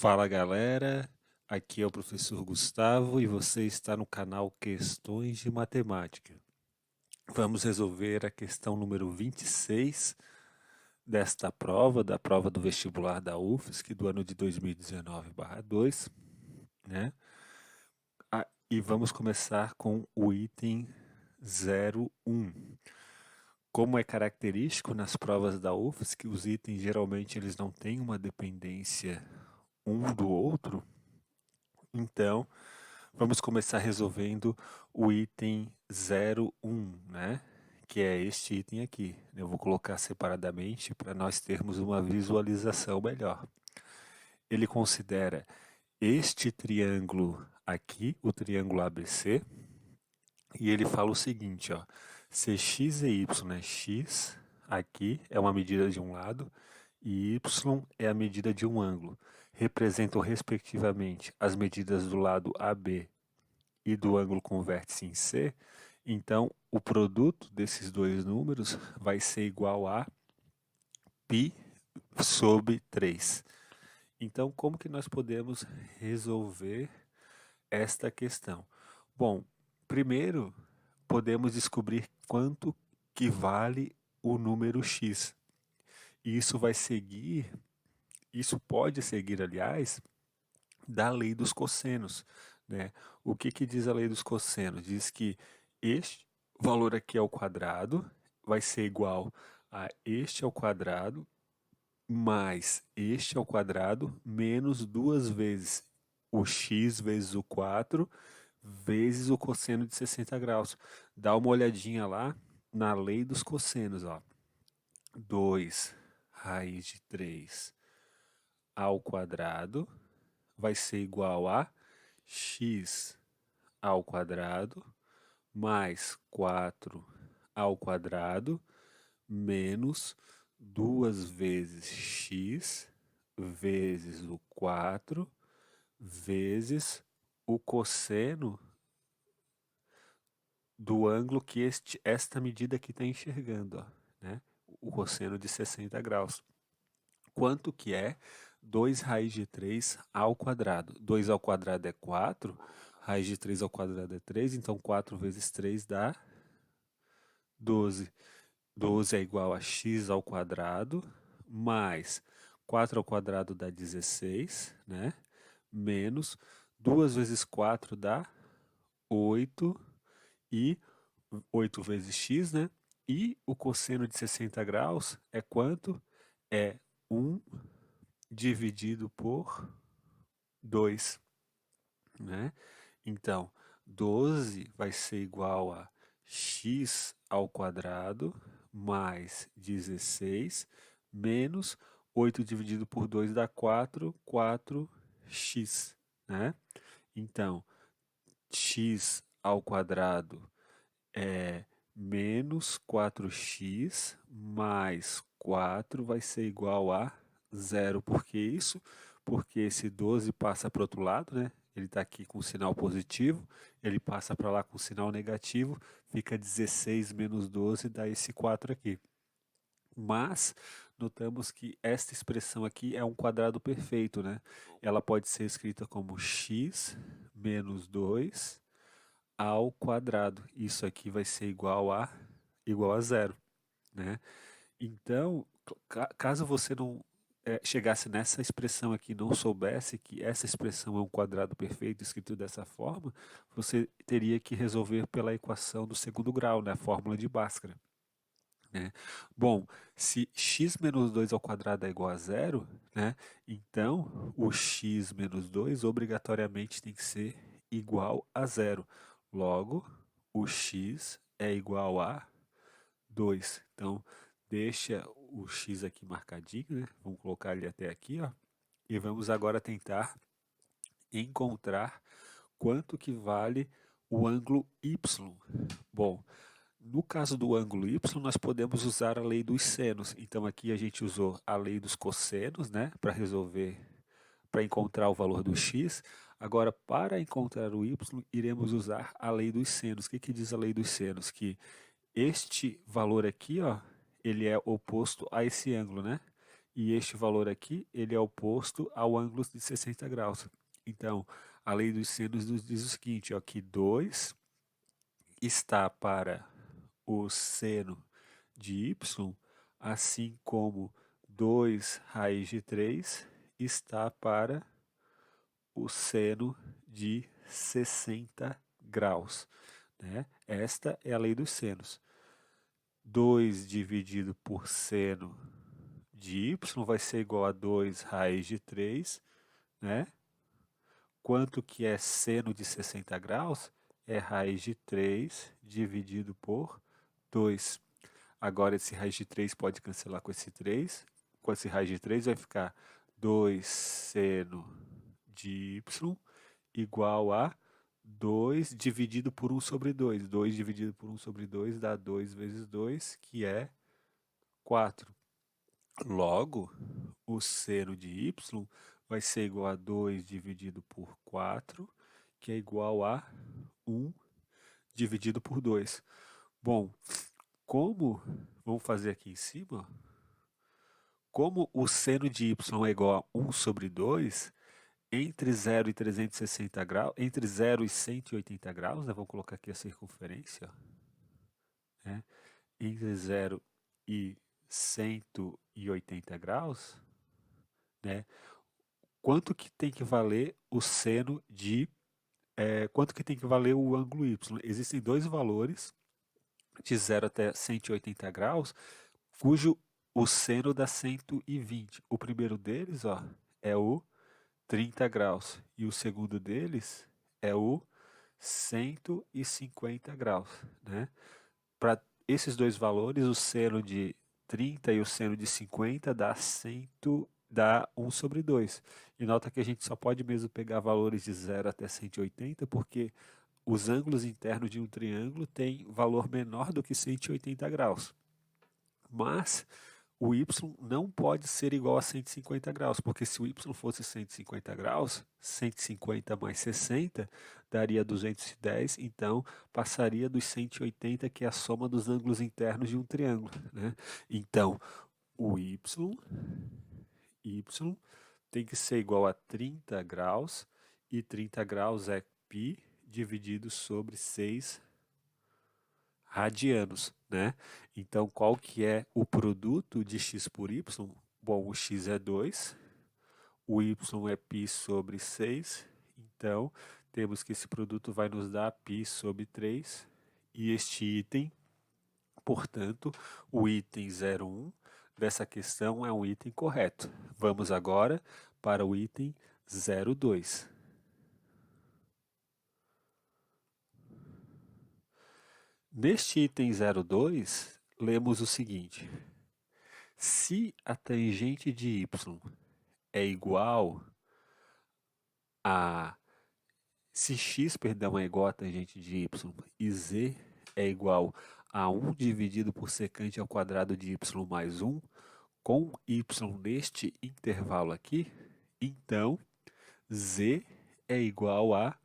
Fala galera, aqui é o professor Gustavo e você está no canal Questões de Matemática. Vamos resolver a questão número 26 desta prova, da prova do vestibular da UFSC do ano de 2019/2, né? E vamos começar com o item 01. Como é característico nas provas da UFSC, os itens geralmente eles não têm uma dependência um do outro, então vamos começar resolvendo o item 01, né? Que é este item aqui. Eu vou colocar separadamente para nós termos uma visualização melhor. Ele considera este triângulo aqui, o triângulo ABC, e ele fala o seguinte, ó, se x e y é x, aqui é uma medida de um lado, e y é a medida de um ângulo. Representam respectivamente as medidas do lado AB e do ângulo com vértice em C, então o produto desses dois números vai ser igual a π sobre 3. Então, como que nós podemos resolver esta questão? Bom, primeiro podemos descobrir quanto que vale o número x. E isso pode seguir, aliás, da lei dos cossenos, né? O que diz a lei dos cossenos? Diz que este valor aqui ao quadrado vai ser igual a este ao quadrado mais este ao quadrado menos duas vezes o x vezes o 4 vezes o cosseno de 60 graus. Dá uma olhadinha lá na lei dos cossenos, ó. 2 raiz de 3 ao quadrado vai ser igual a x ao quadrado mais 4 ao quadrado menos 2 vezes x vezes o 4 vezes o cosseno do ângulo que esta medida aqui está enxergando, ó, né? O cosseno de 60 graus. Quanto que é 2 raiz de 3 ao quadrado? 2 ao quadrado é 4, raiz de 3 ao quadrado é 3, então 4 vezes 3 dá 12. 12 é igual a x ao quadrado, mais 4 ao quadrado dá 16, né? Menos 2 vezes 4 dá 8, e 8 vezes x, né? E o cosseno de 60 graus é quanto? É 1 dividido por 2, né? Então, 12 vai ser igual a x ao quadrado mais 16 menos 8 dividido por 2 dá 4, 4x, né? Então, x ao quadrado é menos 4x mais 4 vai ser igual a zero. Por que isso? Porque esse 12 passa para o outro lado, né? Ele está aqui com sinal positivo, ele passa para lá com sinal negativo, fica 16 menos 12, dá esse 4 aqui. Mas notamos que esta expressão aqui é um quadrado perfeito, né? Ela pode ser escrita como x menos 2 ao quadrado. Isso aqui vai ser igual a zero, né? Então, caso você não chegasse nessa expressão aqui e não soubesse que essa expressão é um quadrado perfeito escrito dessa forma, você teria que resolver pela equação do segundo grau, né? A fórmula de Bhaskara, né? Bom, se x menos 2 ao quadrado é igual a zero, né? Então, o x menos 2 obrigatoriamente tem que ser igual a zero. Logo, o x é igual a 2. Então, deixa o x aqui marcadinho, né? Vamos colocar ele até aqui, ó. E vamos agora tentar encontrar quanto que vale o ângulo y. Bom, no caso do ângulo y, nós podemos usar a lei dos senos. Então, aqui a gente usou a lei dos cossenos, né? Para encontrar o valor do x. Agora, para encontrar o y, iremos usar a lei dos senos. O que diz a lei dos senos? Que este valor aqui, ó, ele é oposto a esse ângulo, né? E este valor aqui, ele é oposto ao ângulo de 60 graus. Então, a lei dos senos nos diz o seguinte, ó, que 2 está para o seno de y, assim como 2 raiz de 3 está para o seno de 60 graus. Né? Esta é a lei dos senos. 2 dividido por seno de y vai ser igual a 2 raiz de 3, né? Quanto que é seno de 60 graus? É raiz de 3 dividido por 2. Agora esse raiz de 3 pode cancelar com esse 3. Com esse raiz de 3 vai ficar 2 seno de y igual a 2 dividido por 1 sobre 2. 2 dividido por 1 sobre 2 dá 2 vezes 2, que é 4. Logo, o seno de y vai ser igual a 2 dividido por 4, que é igual a 1 dividido por 2. Bom, vamos fazer aqui em cima, como o seno de y é igual a 1 sobre 2, entre 0 e 360 graus, entre 0 e 180 graus, né, vamos colocar aqui a circunferência, né, entre 0 e 180 graus, né, quanto que tem que valer o seno de, quanto que tem que valer o ângulo y? Existem dois valores, de 0 até 180 graus, cujo o seno dá 120. O primeiro deles, ó, é o 30 graus, e o segundo deles é o 150 graus, né? Para esses dois valores, o seno de 30 e o seno de 50 dá 1 sobre 2. E nota que a gente só pode mesmo pegar valores de 0 até 180, porque os ângulos internos de um triângulo têm valor menor do que 180 graus. Mas o y não pode ser igual a 150 graus, porque se o y fosse 150 graus, 150 mais 60 daria 210, então passaria dos 180, que é a soma dos ângulos internos de um triângulo, né? Então, o y tem que ser igual a 30 graus, e 30 graus é π dividido sobre 6 radianos, né? Então, qual que é o produto de x por y? Bom, o x é 2, o y é π sobre 6, então temos que esse produto vai nos dar π sobre 3, e este item, portanto, o item 01 dessa questão é um item correto. Vamos agora para o item 02. Neste item 02, lemos o seguinte: se a tangente de y é igual a... Se x, perdão, é igual a tangente de y e z é igual a 1 dividido por secante ao quadrado de y mais 1, com y neste intervalo aqui, então z é igual a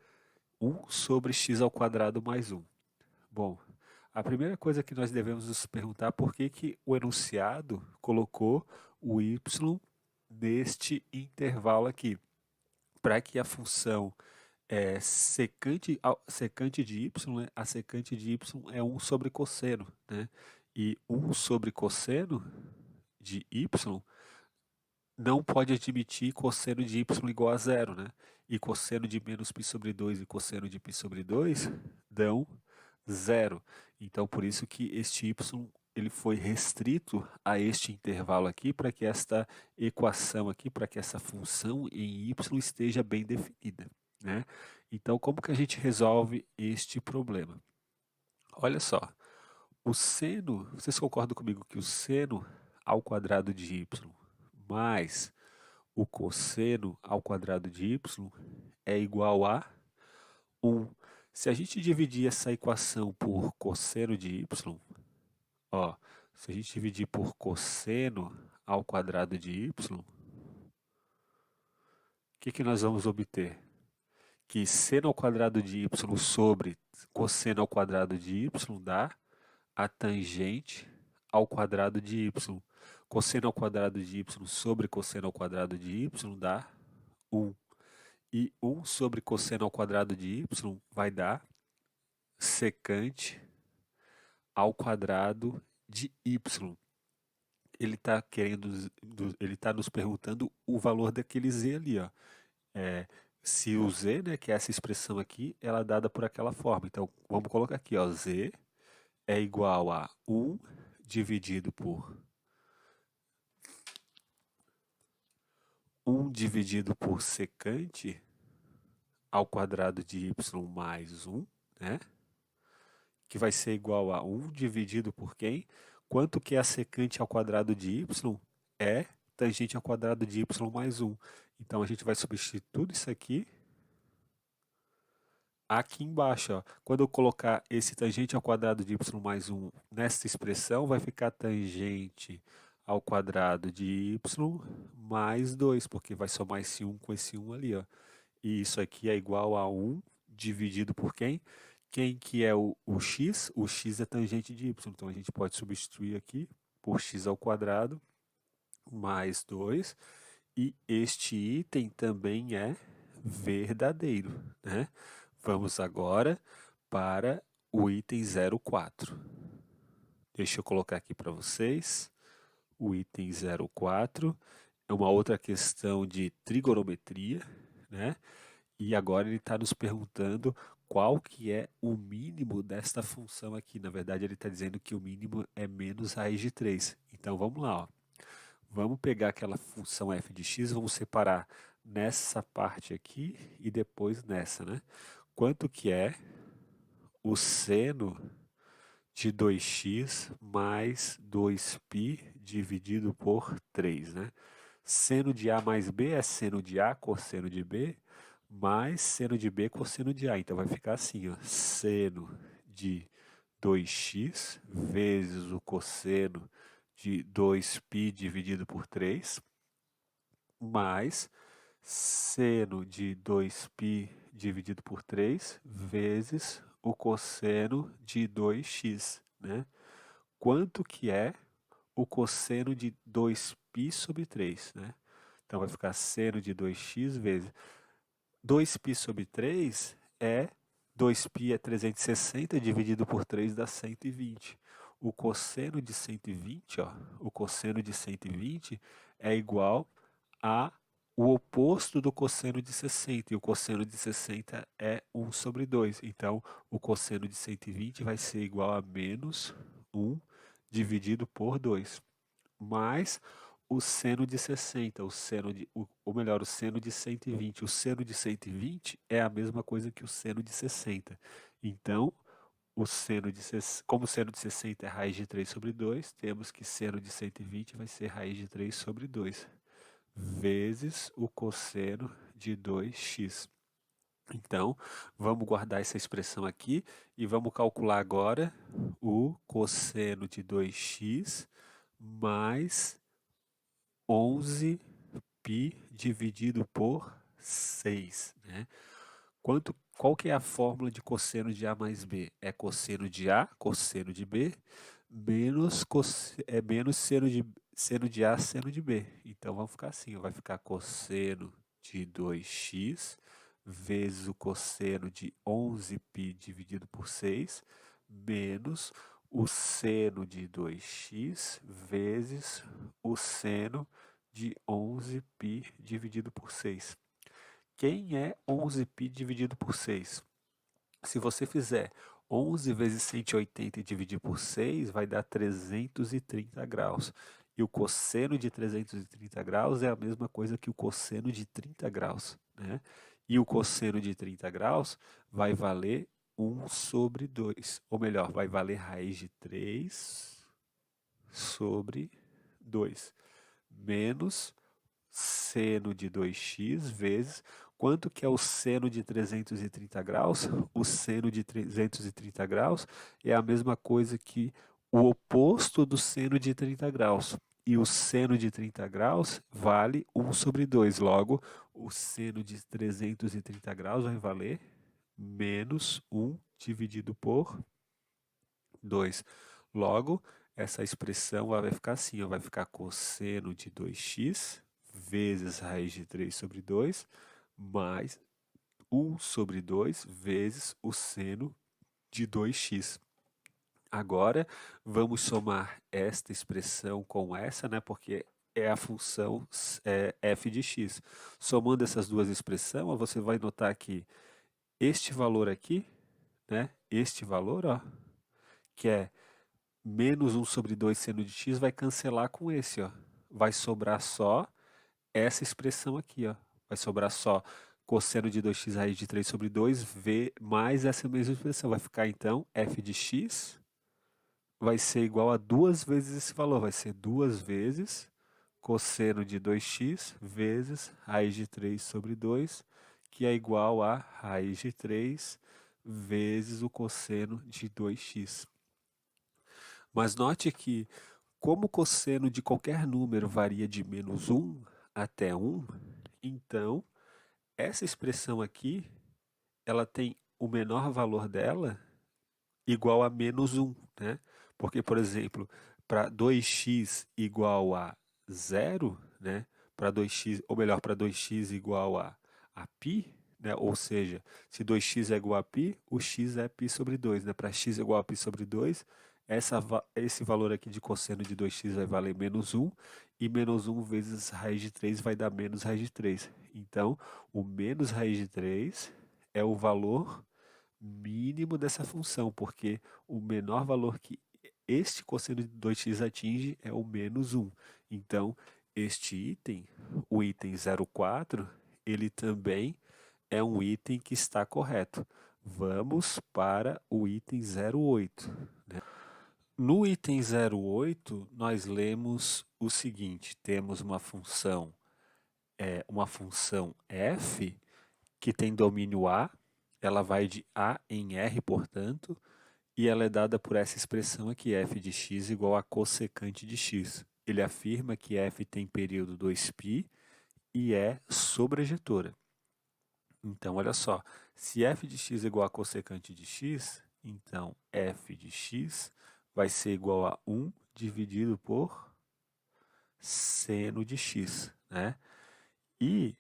1 sobre x ao quadrado mais 1. Bom, a primeira coisa que nós devemos nos perguntar é por que o enunciado colocou o y neste intervalo aqui, para que a função secante de y, né, a secante de y é 1 sobre cosseno, né? E 1 sobre cosseno de y não pode admitir cosseno de y igual a 0, né? E cosseno de menos π sobre 2 e cosseno de π sobre 2 dão 0. Então, por isso que este y ele foi restrito a este intervalo aqui, para que esta equação aqui, para que essa função em y esteja bem definida, né? Então, como que a gente resolve este problema? Olha só, o seno, vocês concordam comigo que o seno ao quadrado de y mais o cosseno ao quadrado de y é igual a 1. Se a gente dividir essa equação por cosseno de y, ó, se a gente dividir por cosseno ao quadrado de y, o que nós vamos obter? Que seno ao quadrado de y sobre cosseno ao quadrado de y dá a tangente ao quadrado de y. Cosseno ao quadrado de y sobre cosseno ao quadrado de y dá 1. E 1 sobre cosseno ao quadrado de y vai dar secante ao quadrado de y. Ele está ele está nos perguntando o valor daquele z ali, ó. Se o z, né, que é essa expressão aqui, ela é dada por aquela forma. Então, vamos colocar aqui, ó, z é igual a 1 dividido por 1 dividido por secante ao quadrado de y mais 1, né? Que vai ser igual a 1 dividido por quem? Quanto que é a secante ao quadrado de y? É tangente ao quadrado de y mais 1. Então, a gente vai substituir tudo isso aqui embaixo. Ó. Quando eu colocar esse tangente ao quadrado de y mais 1 nessa expressão, vai ficar tangente ao quadrado de y mais 2, porque vai somar esse 1 com esse 1 ali. Ó. E isso aqui é igual a 1 dividido por quem? Quem que é o x? O x é tangente de y. Então, a gente pode substituir aqui por x ao quadrado mais 2. E este item também é verdadeiro, né? Vamos agora para o item 04. Deixa eu colocar aqui para vocês. O item 04 é uma outra questão de trigonometria, né? E agora ele está nos perguntando qual que é o mínimo desta função aqui. Na verdade, ele está dizendo que o mínimo é menos raiz de 3. Então, vamos lá. Ó. Vamos pegar aquela função f de x, vamos separar nessa parte aqui e depois nessa, né? Quanto que é o seno de 2x mais 2π dividido por 3, né? Seno de A mais B é seno de A cosseno de B, mais seno de B cosseno de A. Então, vai ficar assim, ó, seno de 2x vezes o cosseno de 2π dividido por 3, mais seno de 2π dividido por 3 vezes o cosseno de 2x, né? Quanto que é o cosseno de 2π sobre 3, né? Então, vai ficar seno de 2x vezes 2π sobre 3 é 2π é 360 dividido por 3 dá 120. O cosseno de 120, ó, o cosseno de 120 é igual a o oposto do cosseno de 60, e o cosseno de 60 é 1 sobre 2. Então, o cosseno de 120 vai ser igual a menos 1 dividido por 2, mais o seno de 60, o seno de, ou melhor, o seno de 120. O seno de 120 é a mesma coisa que o seno de 60. Então, o seno de, como o seno de 60 é raiz de 3 sobre 2, temos que seno de 120 vai ser raiz de 3 sobre 2, vezes o cosseno de 2x. Então, vamos guardar essa expressão aqui e vamos calcular agora o cosseno de 2x mais 11π dividido por 6, né? Qual que é a fórmula de cosseno de A mais B? É cosseno de A, cosseno de B, menos seno de A, seno de B. Então, vamos ficar assim, vai ficar cosseno de 2x vezes o cosseno de 11π dividido por 6, menos o seno de 2x vezes o seno de 11π dividido por 6. Quem é 11π dividido por 6? Se você fizer 11 vezes 180 e dividir por 6, vai dar 330 graus. E o cosseno de 330 graus é a mesma coisa que o cosseno de 30 graus, né? E o cosseno de 30 graus vai valer 1 sobre 2. Ou melhor, vai valer raiz de 3 sobre 2. Menos seno de 2x vezes... Quanto que é o seno de 330 graus? O seno de 330 graus é a mesma coisa que o oposto do seno de 30 graus. E o seno de 30 graus vale 1 sobre 2. Logo, o seno de 330 graus vai valer menos 1 dividido por 2. Logo, essa expressão vai ficar assim, ó, vai ficar cosseno de 2x vezes raiz de 3 sobre 2 mais 1 sobre 2 vezes o seno de 2x. Agora, vamos somar esta expressão com essa, né? Porque é a função f de x. Somando essas duas expressões, você vai notar que este valor aqui, né? Este valor, ó, que é menos 1 sobre 2 seno de x, vai cancelar com esse, ó. Vai sobrar só essa expressão aqui, ó. Vai sobrar só cosseno de 2x raiz de 3 sobre 2 mais essa mesma expressão. Vai ficar, então, f de x vai ser igual a 2 vezes esse valor. Vai ser 2 vezes cosseno de 2x vezes raiz de 3 sobre 2, que é igual a raiz de 3 vezes o cosseno de 2x. Mas note que, como o cosseno de qualquer número varia de menos 1 até 1, então, essa expressão aqui, ela tem o menor valor dela igual a menos 1, né? Porque, por exemplo, para 2x igual a 0, né? Para 2x, ou melhor, para 2x igual a π, né? Ou seja, se 2x é igual a π, o x é π sobre 2, né? Para x igual a π sobre 2, esse valor aqui de cosseno de 2x vai valer menos 1, e menos 1 vezes raiz de 3 vai dar menos raiz de 3. Então, o menos raiz de 3 é o valor mínimo dessa função, porque o menor valor que este cosseno de 2x atinge é o menos 1. Então, este item, o item 04, ele também é um item que está correto. Vamos para o item 08. Né? No item 08, nós lemos o seguinte: temos uma função f que tem domínio A, ela vai de A em R, portanto, e ela é dada por essa expressão aqui, f de x igual a cossecante de x. Ele afirma que f tem período 2π e é sobrejetora. Então, olha só, se f de x é igual a cossecante de x, então f de x vai ser igual a 1 dividido por seno de x, né? E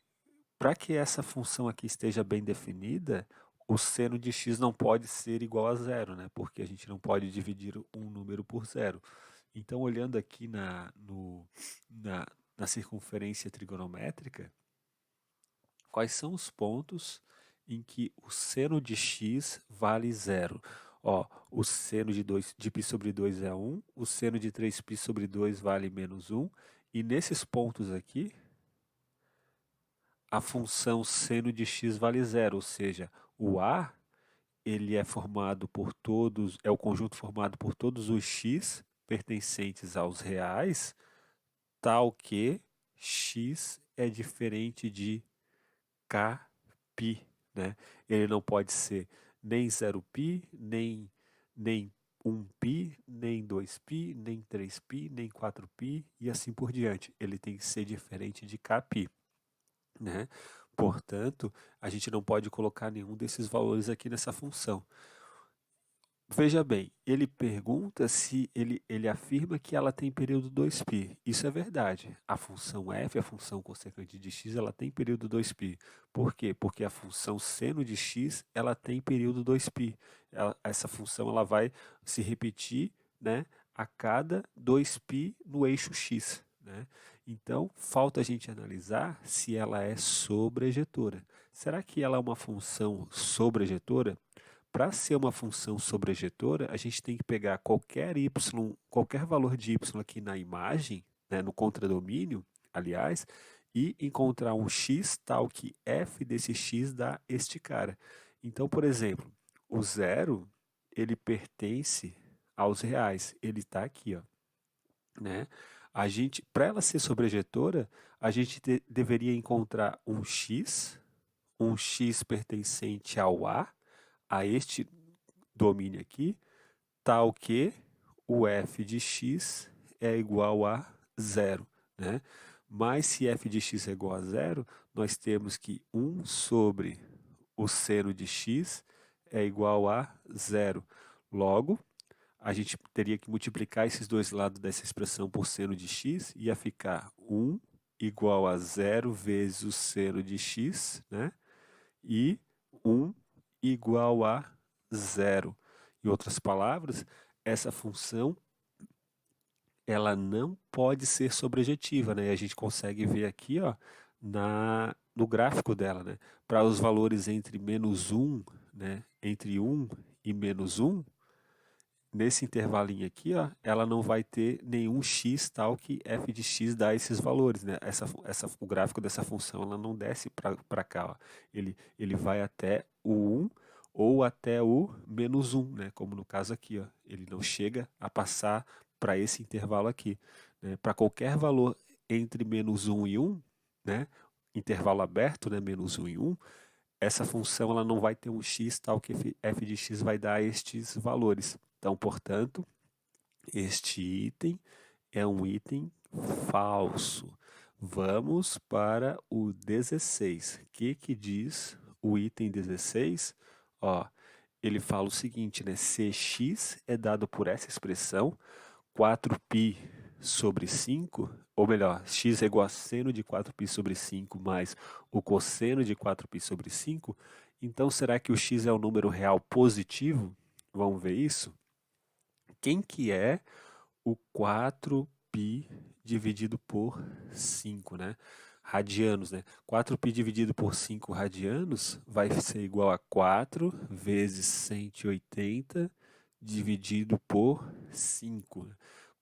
para que essa função aqui esteja bem definida, o seno de x não pode ser igual a zero, né? Porque a gente não pode dividir um número por zero. Então, olhando aqui na circunferência trigonométrica, quais são os pontos em que o seno de x vale zero? Ó, o seno de π sobre 2 é 1, o seno de 3π sobre 2 vale menos 1, e nesses pontos aqui, a função seno de x vale zero, ou seja, o A ele é formado por todos, é o conjunto formado por todos os x pertencentes aos reais, tal que x é diferente de kπ, né? Ele não pode ser nem 0π, nem 1π, nem 2π, nem 3π, nem 4π e assim por diante. Ele tem que ser diferente de kπ. Né? Portanto, a gente não pode colocar nenhum desses valores aqui nessa função. Veja bem, ele pergunta se ele afirma que ela tem período 2π. Isso é verdade. A função f, a função cossecante de x, ela tem período 2π. Por quê? Porque a função seno de x, ela tem período 2π. Essa função ela vai se repetir, né, a cada 2π no eixo x. Né? Então, falta a gente analisar se ela é sobrejetora. Será que ela é uma função sobrejetora? Para ser uma função sobrejetora, a gente tem que pegar qualquer y, qualquer valor de y aqui na imagem, né, no contradomínio, aliás, e encontrar um x tal que f desse x dá este cara. Então, por exemplo, o zero, ele pertence aos reais. Ele está aqui, ó, né? Para ela ser sobrejetora, a gente deveria encontrar um x pertencente ao a este domínio aqui, tal que o f de x é igual a zero, né? Mas se f de x é igual a zero, nós temos que 1 sobre o seno de x é igual a zero. Logo, a gente teria que multiplicar esses dois lados dessa expressão por seno de x, ia ficar 1 igual a 0 vezes o seno de x, né? E 1 igual a 0. Em outras palavras, essa função ela não pode ser sobrejetiva, né? E a gente consegue ver aqui, ó, no gráfico dela, né? Para os valores entre -1, né? Entre 1 e -1, nesse intervalinho aqui, ó, ela não vai ter nenhum x tal que f de x dá esses valores, né? O gráfico dessa função ela não desce para cá, ó. Ele vai até o 1 ou até o -1, né? Como no caso aqui, ó. Ele não chega a passar para esse intervalo aqui, né? Para qualquer valor entre -1 e 1, né? Intervalo aberto, né? -1 e 1, essa função ela não vai ter um x tal que f de x vai dar estes valores. Então, portanto, este item é um item falso. Vamos para o 16. O que diz o item 16? Ó, ele fala o seguinte, né? Cx é dado por essa expressão 4π sobre 5, ou melhor, x é igual a seno de 4π sobre 5 mais o cosseno de 4π sobre 5. Então, será que o x é um número real positivo? Vamos ver isso? Quem que é o 4π dividido por 5, né? Radianos, né? 4π dividido por 5 radianos vai ser igual a 4 vezes 180 dividido por 5.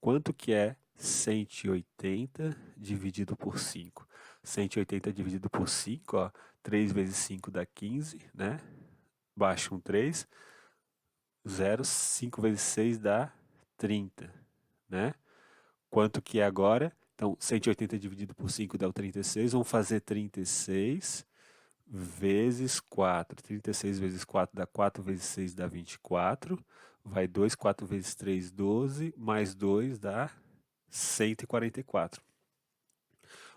Quanto que é 180 dividido por 5? 180 dividido por 5, ó, 3 vezes 5 dá 15, né? Baixa um 3, 0, 5 vezes 6 dá 30, né? Quanto que é agora? Então, 180 dividido por 5 dá o 36. Vamos fazer 36 vezes 4. 36 vezes 4 dá 4 vezes 6 dá 24. Vai 2, 4 vezes 3, 12. Mais 2 dá 144.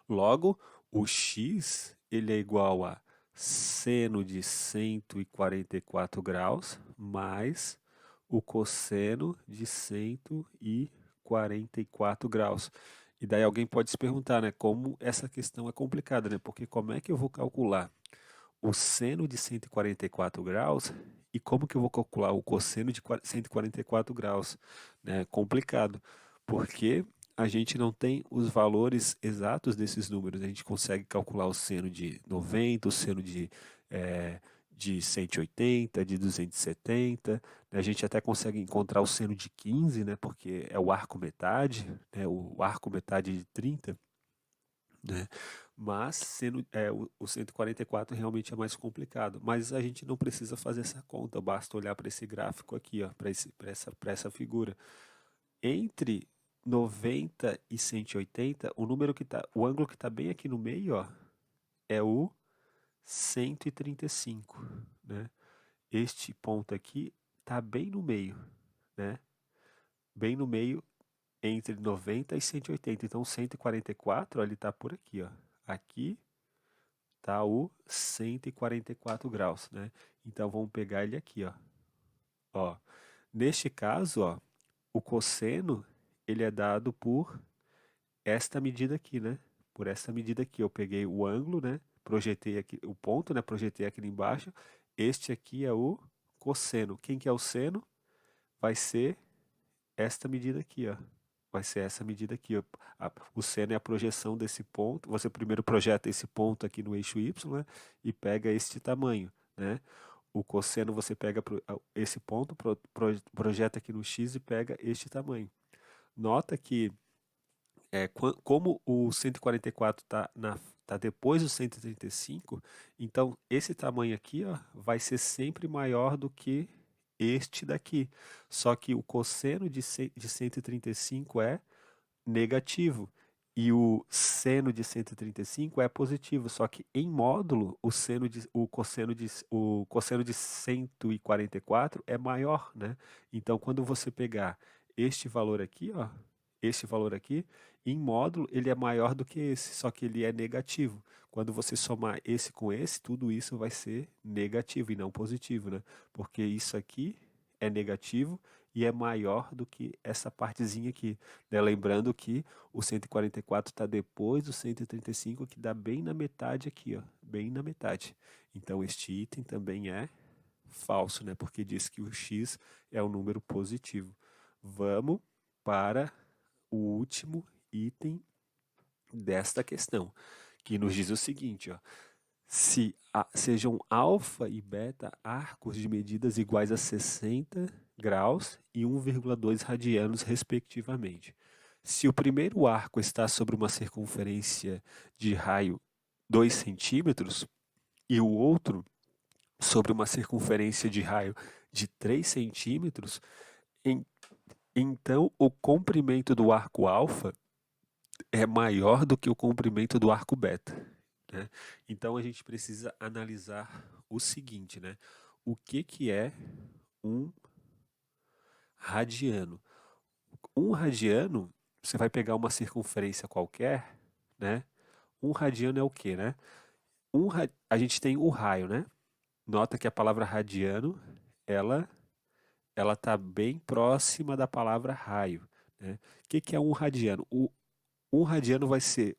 Logo, o x ele é igual a seno de 144 graus mais o cosseno de 144 graus. E daí alguém pode se perguntar, né, como essa questão é complicada, né? Porque como é que eu vou calcular o seno de 144 graus e como que eu vou calcular o cosseno de 144 graus? Né? Complicado, porque a gente não tem os valores exatos desses números. A gente consegue calcular o seno de 90, o seno de 180, de 270. Né? A gente até consegue encontrar o seno de 15, né? Porque é o arco metade, né? O arco metade de 30. Né? Mas o 144 realmente é mais complicado. Mas a gente não precisa fazer essa conta, basta olhar para esse gráfico aqui, para essa figura. Entre 90 e 180, o ângulo que está bem aqui no meio, ó, é o 135. Né? Este ponto aqui está bem no meio, né? Bem no meio entre 90 e 180. Então, 144, ó, ele está por aqui, ó. Aqui está o 144 graus, né? Então, vamos pegar ele aqui, ó. Ó, neste caso, ó, o cosseno, ele é dado por esta medida aqui, né? Por essa medida aqui, eu peguei o ângulo, né? Projetei aqui o ponto, né? Projetei aqui embaixo. Este aqui é o cosseno. Quem que é o seno? Vai ser esta medida aqui, ó. Vai ser essa medida aqui, ó. O seno é a projeção desse ponto. Você primeiro projeta esse ponto aqui no eixo Y, né? E pega este tamanho, né? O cosseno você pega esse ponto, projeta aqui no X e pega este tamanho. Nota que como o 144 tá depois do 135, então esse tamanho aqui, ó, vai ser sempre maior do que este daqui. Só que o cosseno de 135 é negativo e o seno de 135 é positivo. Só que em módulo, o cosseno de 144 é maior, né? Então, quando você pegar este valor aqui, ó, este valor aqui, em módulo, ele é maior do que esse, só que ele é negativo. Quando você somar esse com esse, tudo isso vai ser negativo e não positivo, né? Porque isso aqui é negativo e é maior do que essa partezinha aqui, né? Lembrando que o 144 está depois do 135, que dá bem na metade aqui, ó, bem na metade. Então este item também é falso, né? Porque diz que o x é um número positivo. Vamos para o último item desta questão, que nos diz o seguinte, ó, se sejam alfa e beta arcos de medidas iguais a 60 graus e 1,2 radianos, respectivamente. Se o primeiro arco está sobre uma circunferência de raio 2 centímetros e o outro sobre uma circunferência de raio de 3 centímetros, então o comprimento do arco alfa é maior do que o comprimento do arco beta, né? Então a gente precisa analisar o seguinte, né? O que é um radiano? Um radiano, você vai pegar uma circunferência qualquer, né? Um radiano é o quê, né? A gente tem o raio, né? Nota que a palavra radiano, ela está bem próxima da palavra raio, né? O que é um radiano? Um radiano vai ser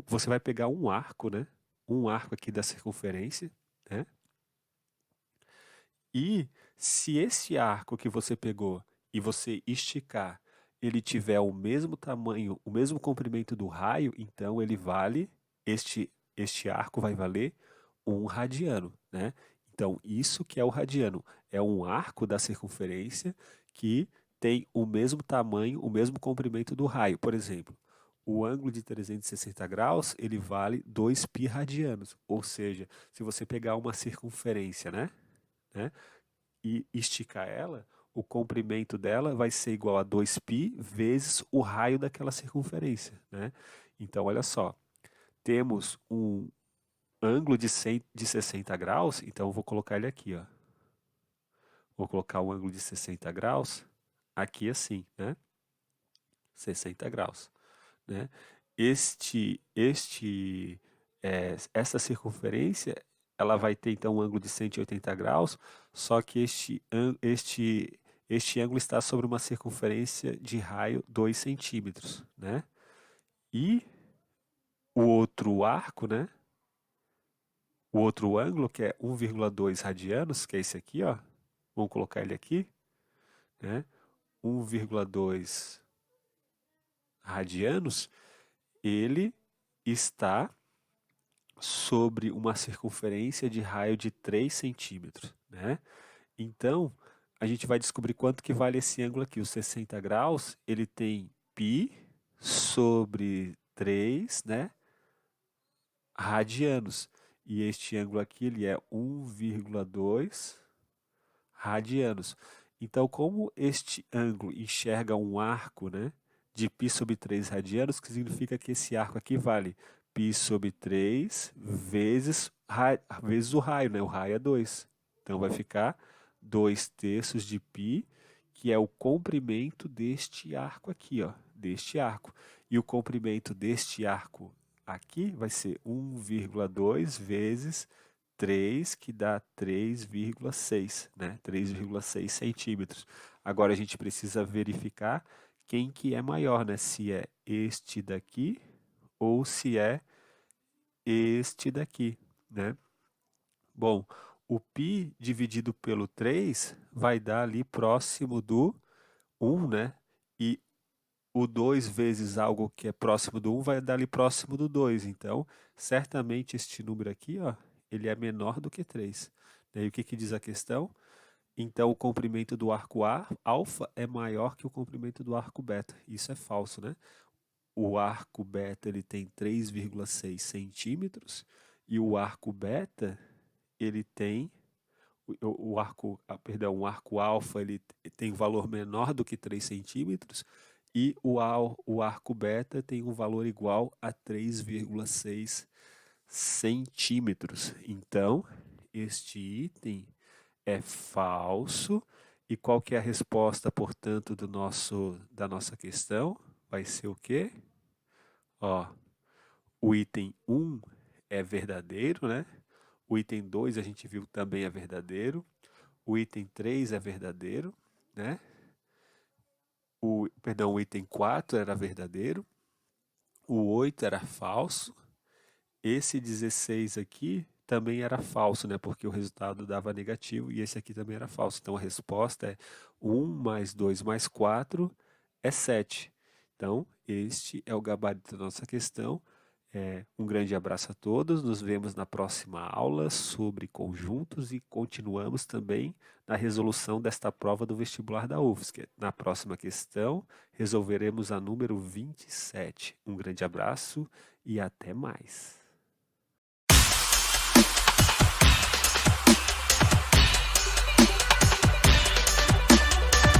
você vai pegar um arco, né? Um arco aqui da circunferência, né? E se esse arco que você pegou e você esticar, ele tiver o mesmo tamanho, o mesmo comprimento do raio, então este arco vai valer um radiano, né? Então, isso que é o radiano, é um arco da circunferência que tem o mesmo tamanho, o mesmo comprimento do raio. Por exemplo, o ângulo de 360 graus, ele vale 2 π radianos. Ou seja, se você pegar uma circunferência, né, e esticar ela, o comprimento dela vai ser igual a 2 π vezes o raio daquela circunferência, né? Então, olha só, temos um ângulo de 60 graus, então eu vou colocar ele aqui, ó. Vou colocar o ângulo de 60 graus aqui assim, né? 60 graus, né? Essa circunferência, ela vai ter então um ângulo de 180 graus, só que este ângulo está sobre uma circunferência de raio 2 centímetros, né? E o outro arco, né? O outro ângulo, que é 1,2 radianos, que é esse aqui, ó. Vamos colocar ele aqui, né? 1,2 radianos, ele está sobre uma circunferência de raio de 3 centímetros, né? Então, a gente vai descobrir quanto que vale esse ângulo aqui. O 60 graus, ele tem π sobre 3, né, radianos. E este ângulo aqui, ele é 1,2 radianos. Então, como este ângulo enxerga um arco, né, de π sobre 3 radianos, que significa que esse arco aqui vale π sobre 3 vezes o raio, né? O raio é 2. Então, vai ficar 2/3 de π, que é o comprimento deste arco aqui, ó, deste arco. E o comprimento deste arco aqui vai ser 1,2 vezes 3, que dá 3,6, né? 3,6 centímetros. Agora a gente precisa verificar quem que é maior, né? Se é este daqui ou se é este daqui, né? Bom, o π dividido pelo 3 vai dar ali próximo do 1, né? E o 2 vezes algo que é próximo do 1 vai dar ali próximo do 2. Então, certamente este número aqui, ó, ele é menor do que 3. E o que que diz a questão? Então, o comprimento do arco alfa é maior que o comprimento do arco beta. Isso é falso, né? O arco beta ele tem 3,6 centímetros e o arco beta ele tem o arco alfa ele tem um valor menor do que 3 centímetros e o arco beta tem um valor igual a 3,6 centímetros. Então, este item é falso. E qual que é a resposta, portanto, da nossa questão? Vai ser o quê? Ó, o item 1 é verdadeiro, né? O item 2 a gente viu também é verdadeiro. O item 3 é verdadeiro, né? o item 4 era verdadeiro, o 8 era falso, esse 16 aqui também era falso, né? Porque o resultado dava negativo e esse aqui também era falso. Então a resposta é 1 mais 2 mais 4 é 7. Então, este é o gabarito da nossa questão. Um grande abraço a todos. Nos vemos na próxima aula sobre conjuntos e continuamos também na resolução desta prova do vestibular da UFSC. Na próxima questão, resolveremos a número 27. Um grande abraço e até mais.